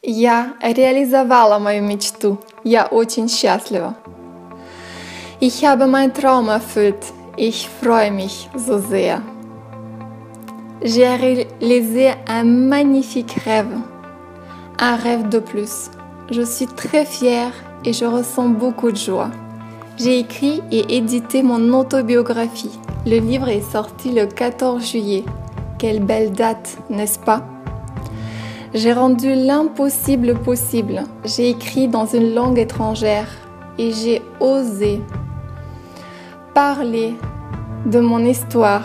Я реализовала мою мечту. Я очень счастлива. Ich habe meinen Traum erfüllt. Ich freue mich so sehr. J'ai réalisé un magnifique rêve. Un rêve de plus. Je suis très fière et je ressens beaucoup de joie. J'ai écrit et édité mon autobiographie. Le livre est sorti le 14 juillet. Quelle belle date, n'est-ce pas? J'ai rendu l'impossible possible. J'ai écrit dans une langue étrangère et j'ai osé parler de mon histoire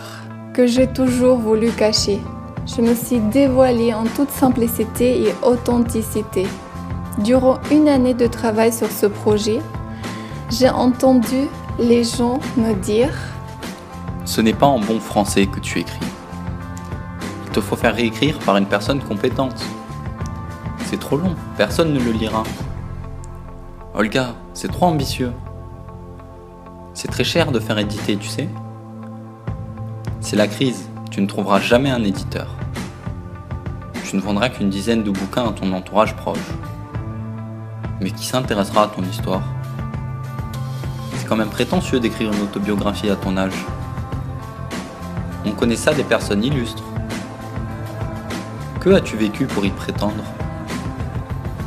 que j'ai toujours voulu cacher. Je me suis dévoilée en toute simplicité et authenticité. Durant une année de travail sur ce projet, j'ai entendu les gens me dire « Ce n'est pas en bon français que tu écris. Il te faut faire réécrire par une personne compétente. C'est trop long, personne ne le lira. Olga, c'est trop ambitieux. C'est très cher de faire éditer, tu sais. C'est la crise, tu ne trouveras jamais un éditeur. Tu ne vendras qu'une dizaine de bouquins à ton entourage proche. Mais qui s'intéressera à ton histoire? C'est quand même prétentieux d'écrire une autobiographie à ton âge. On connaît ça des personnes illustres. Que as-tu vécu pour y prétendre?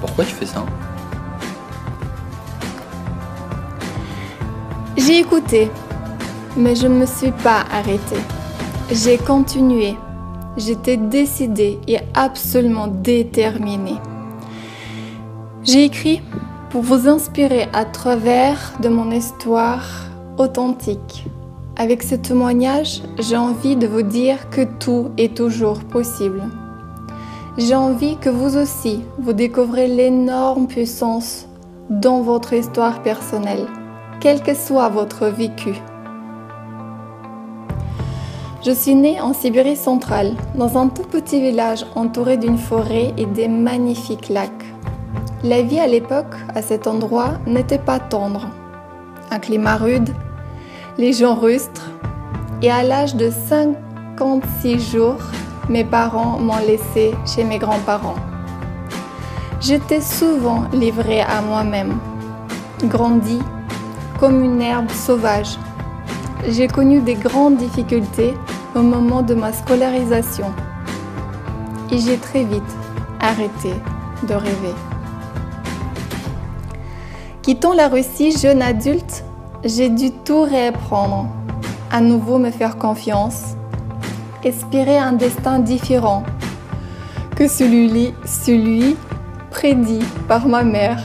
Pourquoi tu fais ça? J'ai écouté, mais je ne me suis pas arrêtée. J'ai continué. J'étais décidée et absolument déterminée. J'ai écrit pour vous inspirer à travers de mon histoire authentique. Avec ce témoignage, j'ai envie de vous dire que tout est toujours possible. J'ai envie que vous aussi, vous découvrez l'énorme puissance dans votre histoire personnelle, quel que soit votre vécu. Je suis née en Sibérie centrale, dans un tout petit village entouré d'une forêt et des magnifiques lacs. La vie à l'époque, à cet endroit, n'était pas tendre. Un climat rude, les gens rustres, et à l'âge de 56 jours, mes parents m'ont laissée chez mes grands-parents. J'étais souvent livrée à moi-même, grandie comme une herbe sauvage. J'ai connu des grandes difficultés au moment de ma scolarisation et j'ai très vite arrêté de rêver. Quittant la Russie jeune adulte, j'ai dû tout réapprendre, à nouveau me faire confiance, espérer un destin différent que celui prédit par ma mère,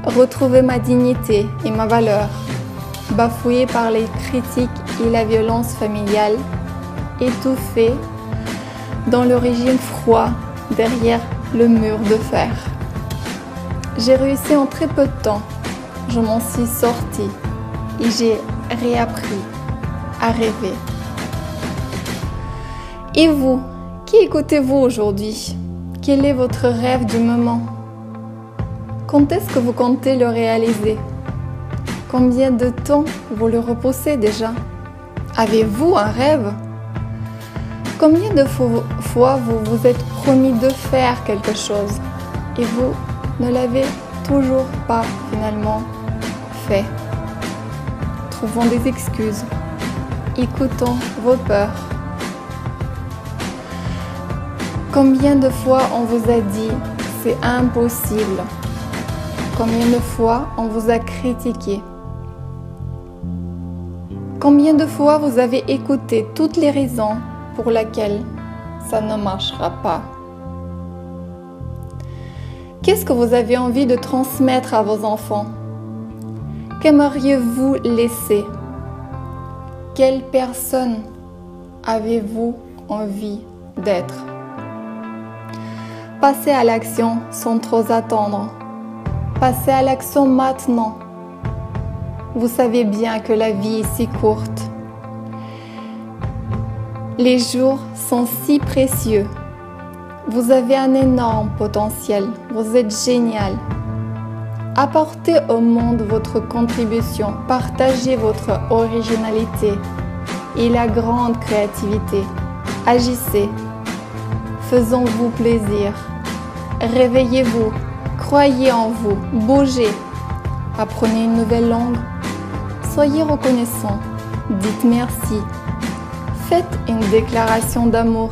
retrouver ma dignité et ma valeur, bafouée par les critiques et la violence familiale, étouffée dans le régime froid derrière le mur de fer. J'ai réussi en très peu de temps, je m'en suis sortie et j'ai réappris à rêver. Et vous, qui écoutez-vous aujourd'hui? Quel est votre rêve du moment? Quand est-ce que vous comptez le réaliser? Combien de temps vous le repoussez déjà? Avez-vous un rêve? Combien de fois vous vous êtes promis de faire quelque chose et vous ne l'avez toujours pas finalement fait? Trouvons des excuses, écoutons vos peurs. Combien de fois on vous a dit « c'est impossible » Combien de fois on vous a critiqué? Combien de fois vous avez écouté toutes les raisons pour lesquelles ça ne marchera pas? Qu'est-ce que vous avez envie de transmettre à vos enfants? Qu'aimeriez-vous laisser? Quelle personne avez-vous envie d'être? Passez à l'action sans trop attendre. Passez à l'action maintenant. Vous savez bien que la vie est si courte. Les jours sont si précieux. Vous avez un énorme potentiel. Vous êtes génial. Apportez au monde votre contribution. Partagez votre originalité et la grande créativité. Agissez. Faisons-vous plaisir. Réveillez-vous, croyez en vous, bougez. Apprenez une nouvelle langue. Soyez reconnaissant, dites merci. Faites une déclaration d'amour.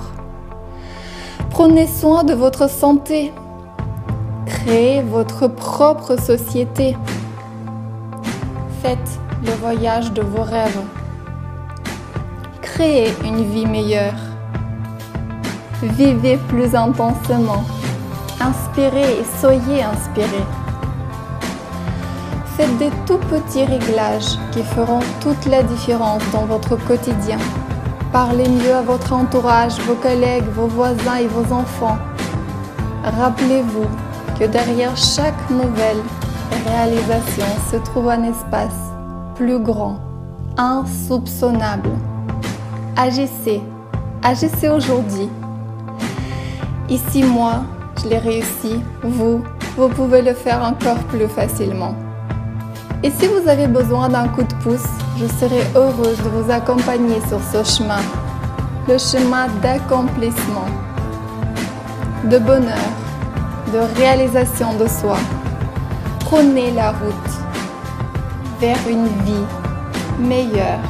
Prenez soin de votre santé. Créez votre propre société. Faites le voyage de vos rêves. Créez une vie meilleure. Vivez plus intensément. Inspirez et soyez inspirés. Faites des tout petits réglages qui feront toute la différence dans votre quotidien. Parlez mieux à votre entourage, vos collègues, vos voisins et vos enfants. Rappelez-vous que derrière chaque nouvelle réalisation se trouve un espace plus grand, insoupçonnable. Agissez, agissez aujourd'hui. Ici, moi, je l'ai réussi. Vous pouvez le faire encore plus facilement. Et si vous avez besoin d'un coup de pouce, je serai heureuse de vous accompagner sur ce chemin, le chemin d'accomplissement, de bonheur, de réalisation de soi. Prenez la route vers une vie meilleure.